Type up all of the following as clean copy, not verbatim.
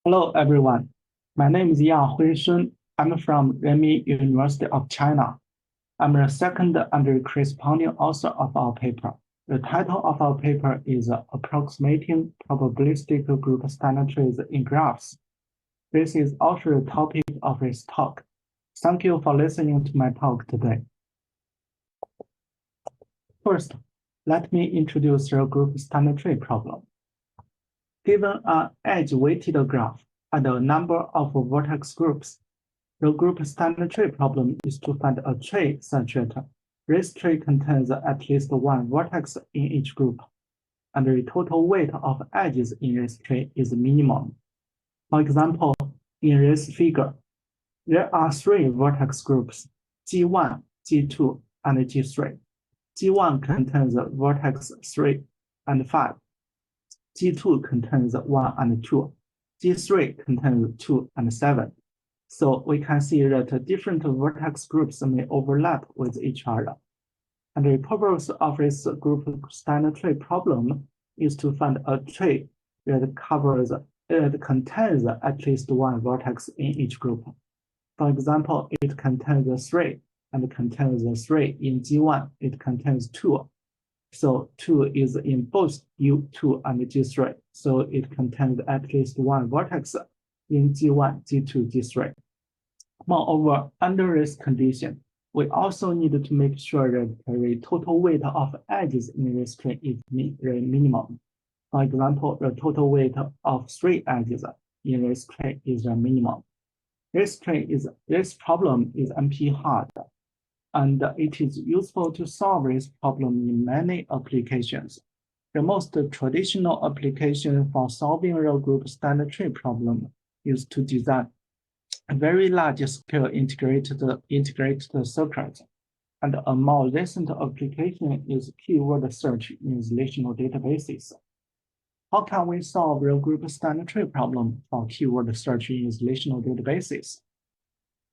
Hello, everyone. My name is Yang Huishun. I'm from Renmin University of China. I'm the second and corresponding author of our paper. The title of our paper is Approximating Probabilistic Group Standard Trees in Graphs. This is also the topic of this talk. Thank you for listening to my talk today. First, let me introduce the group standard tree problem. Given an edge-weighted graph and a number of vertex groups, the group standard tree problem is to find a tree such that this tree contains at least one vertex in each group, and the total weight of edges in this tree is minimum. For example, in this figure, there are three vertex groups, G1, G2, and G3. G1 contains vertex 3 and 5. G2 contains 1 and 2. G3 contains 2 and 7. So we can see that different vertex groups may overlap with each other. And the purpose of this group standard tree problem is to find a tree that contains at least one vertex in each group. For example, it contains 3 and contains 3 in G1, it contains 2. So 2 is in both U2 and G3. So it contains at least one vertex in G1, G2, G3. Moreover, under this condition, we also need to make sure that the total weight of edges in this tree is minimum. For example, the total weight of 3 edges in this tree is a minimum. This problem is NP hard, and it is useful to solve this problem in many applications. The most traditional application for solving the group standard tree problem is to design a very large-scale integrated circuit. And a more recent application is keyword search in relational databases. How can we solve the group standard tree problem for keyword search in relational databases?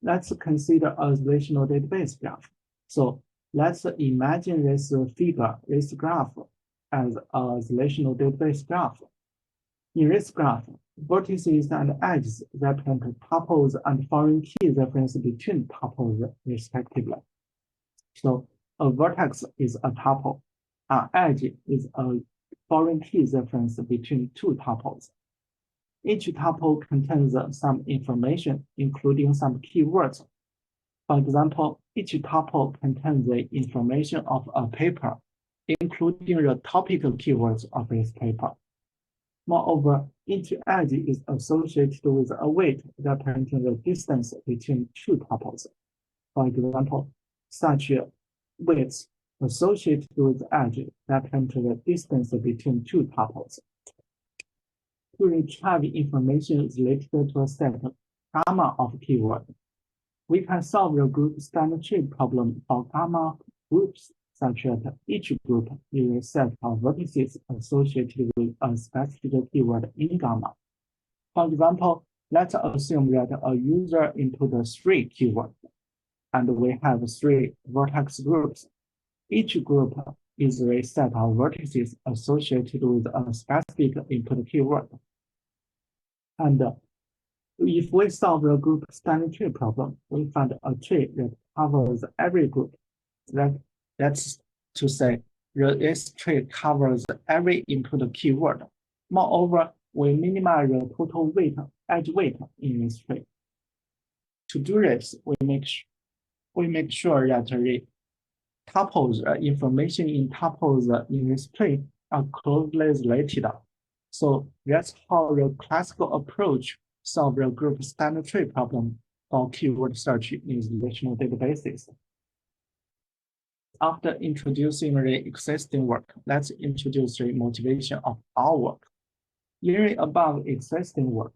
Let's consider a relational database graph. So let's imagine this figure, this graph, as a relational database graph. In this graph, vertices and edges represent tuples and foreign key reference between tuples respectively. So a vertex is a tuple. An edge is a foreign key reference between two tuples. Each tuple contains some information, including some keywords. For example, each tuple contains the information of a paper, including the topical keywords of this paper. Moreover, each edge is associated with a weight representing the distance between two tuples. For example, such weights associated with edge represent the distance between two tuples. To retrieve information related to a set gamma of keywords, we can solve the group standard tree problem for gamma groups such that each group is a set of vertices associated with a specific keyword in gamma. For example, let's assume that a user input 3 keywords, and we have 3 vertex groups. Each group is a set of vertices associated with a specific input keyword. And if we solve the group standard tree problem, we find a tree that covers every group. That's to say, this tree covers every input keyword. Moreover, we minimize the total weight, edge weight in this tree. To do this, we make sure that the tuples, information in tuples in this tree are closely related. So that's how the classical approach solves the group standard tree problem for keyword search in relational databases. After introducing the existing work, let's introduce the motivation of our work. In the above existing work,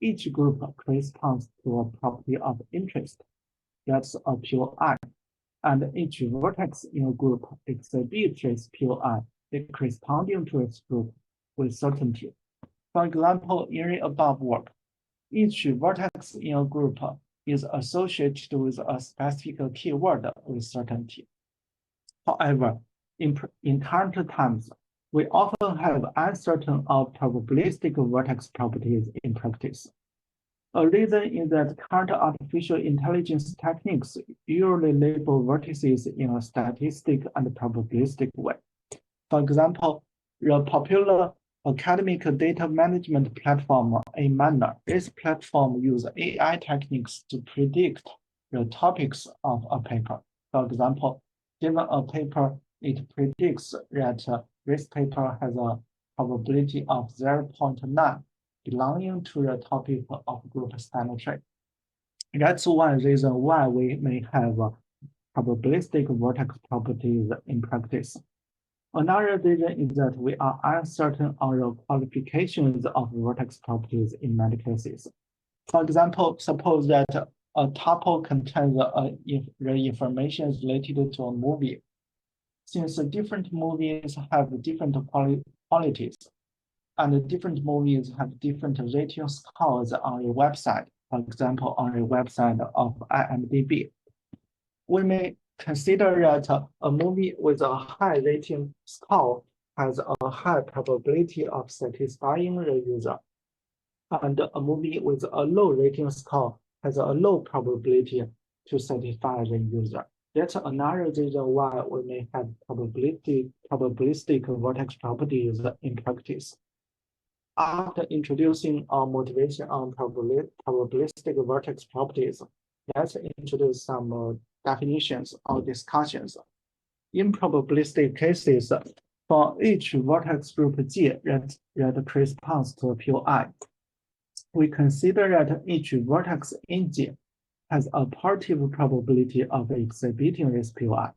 each group corresponds to a property of interest. That's a pure I. And each vertex in a group exhibits its pure I, corresponding to its group with certainty. For example, in the above work, each vertex in a group is associated with a specific keyword with certainty. However, in current times, We often have uncertain or probabilistic vertex properties in practice. A reason is that current artificial intelligence techniques usually label vertices in a statistic and probabilistic way. For example, the popular academic data management platform Amanda. This platform uses AI techniques to predict the topics of a paper. For example, given a paper, it predicts that this paper has a probability of 0.9 belonging to the topic of group standard tree. That's one reason why we may have probabilistic vertex properties in practice. Another reason is that we are uncertain on the qualifications of vertex properties in many cases. For example, suppose that a tuple contains the information related to a movie. Since different movies have different qualities, and different movies have different rating scores on a website, for example, on a website of IMDb, we may consider that a movie with a high rating score has a high probability of satisfying the user, and a movie with a low rating score has a low probability to satisfy the user. That's another reason why we may have probabilistic vertex properties in practice. After introducing our motivation on probabilistic vertex properties, let's introduce some definitions or discussions. In probabilistic cases, for each vertex group G that corresponds to a pure I, we consider that each vertex in G has a positive probability of exhibiting this pure I,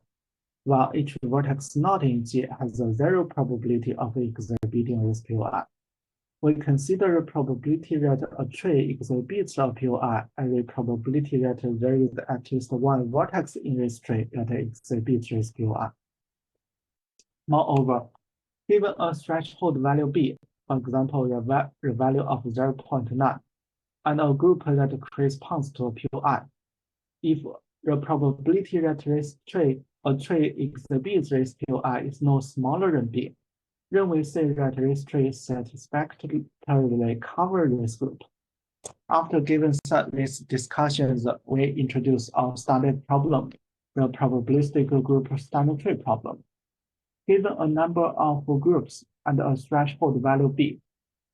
while each vertex not in G has a zero probability of exhibiting this pure I. We consider the probability that a tree exhibits a pure I and the probability that there is at least one vertex in this tree that exhibits this pure I. Moreover, given a threshold value B, for example, the value of 0.9, and a group that corresponds to a pure I, if the probability that a tree exhibits this pure I is no smaller than B, then we say that this tree satisfactorily covers this group. After giving these discussions, we introduce our standard problem, the probabilistic group standard tree problem. Given a number of groups and a threshold value B,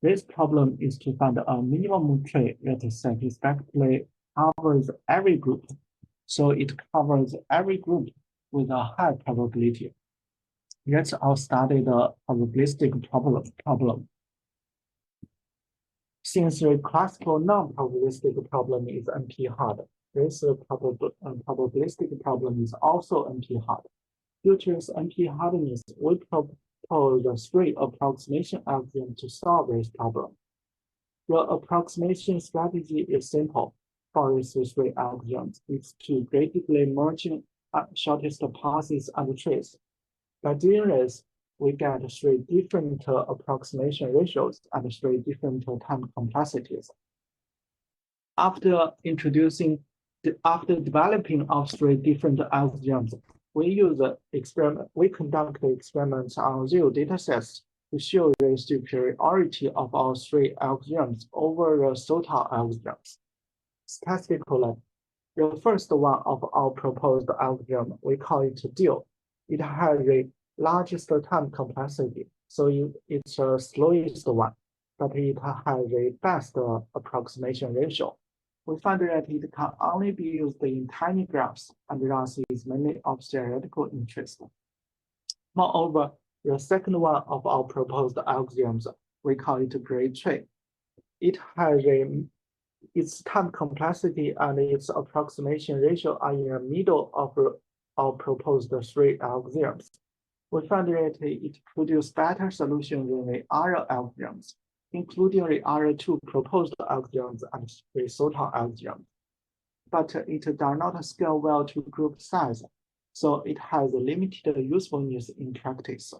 this problem is to find a minimum tree that satisfactorily covers every group. So it covers every group with a high probability. That's our studied probabilistic problem. Since the classical non-probabilistic problem is NP-hard, this probabilistic problem is also NP-hard. Due to its NP-hardness, we propose 3 approximation algorithms to solve this problem. The approximation strategy is simple. For these 3 algorithms, it's to gradedly merging shortest passes and trees. By doing this, we get 3 different approximation ratios and 3 different time complexities. After developing our 3 different algorithms, we conduct experiments on real datasets to show the superiority of our 3 algorithms over the total algorithms. Statistically, the first one of our proposed algorithm, we call it DEAL. It has the largest time complexity, so it's the slowest one, but it has the best approximation ratio. We find that it can only be used in tiny graphs and thus is mainly of theoretical interest. Moreover, the second one of our proposed algorithms, we call it Great Tree. It has its time complexity and its approximation ratio are in the middle of our proposed 3 algorithms. We find that it produces better solutions than the other algorithms, including the other 2 proposed algorithms and the total algorithm. But it does not scale well to group size, so it has limited usefulness in practice.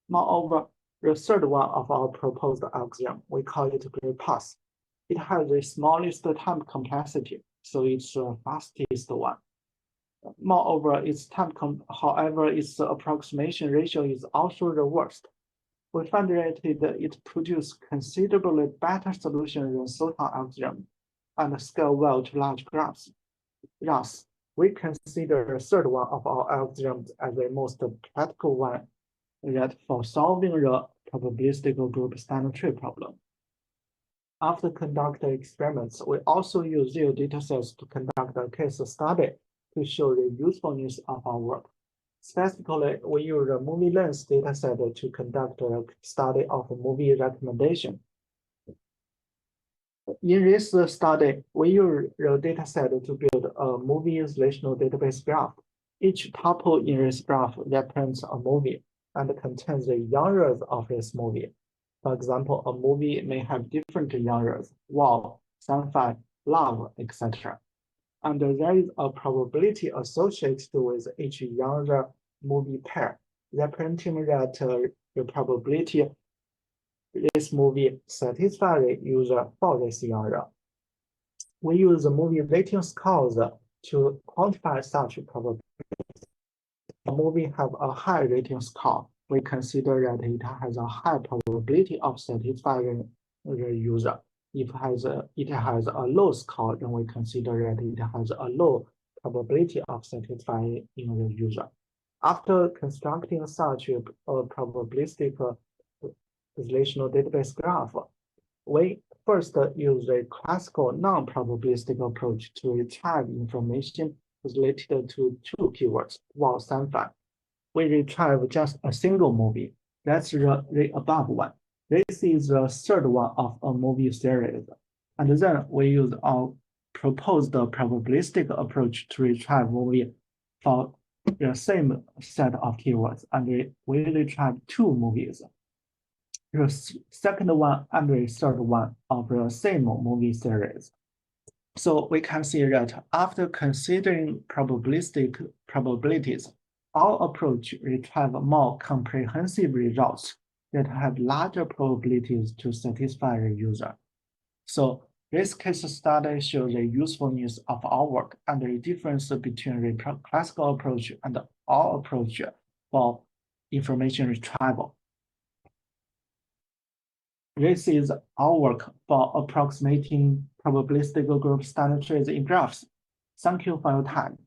Moreover, the third one of our proposed algorithm, we call it GreatPath. It has the smallest time complexity, so it's the fastest one. Moreover, however, its approximation ratio is also the worst. we found that it produced considerably better solution than Sultan algorithm and scale well to large graphs. Thus, we consider the third one of our algorithms as the most practical one that for solving the probabilistic group standard tree problem. After conducting experiments, we also use real datasets to conduct a case study to show the usefulness of our work. Specifically, we use a movie lens dataset to conduct a study of movie recommendation. In this study, we use the dataset to build a movie relational database graph. Each tuple in this graph represents a movie and contains the genres of this movie. For example, a movie may have different genres: war, sci-fi, love, etc. And there is a probability associated with each genre movie pair, representing that the probability this movie satisfies the user for this genre. We use the movie rating scores to quantify such probability. If a movie has a high rating score, we consider that it has a high probability of satisfying the user. If it has a low score, then we consider that it has a low probability of satisfying the user. After constructing such a probabilistic relational database graph, we first use a classical non-probabilistic approach to retrieve information related to two keywords, war, sci-fi. We retrieve just a single movie. That's the above one. This is the third one of a movie series. And then we use our proposed probabilistic approach to retrieve movie for the same set of keywords. And we retrieve two movies. The second one and the third one of the same movie series. So we can see that after considering probabilities, our approach retrieves more comprehensive results that have larger probabilities to satisfy the user. So this case study shows the usefulness of our work and the difference between the classical approach and our approach for information retrieval. This is our work for approximating probabilistic group standard trees in graphs. Thank you for your time.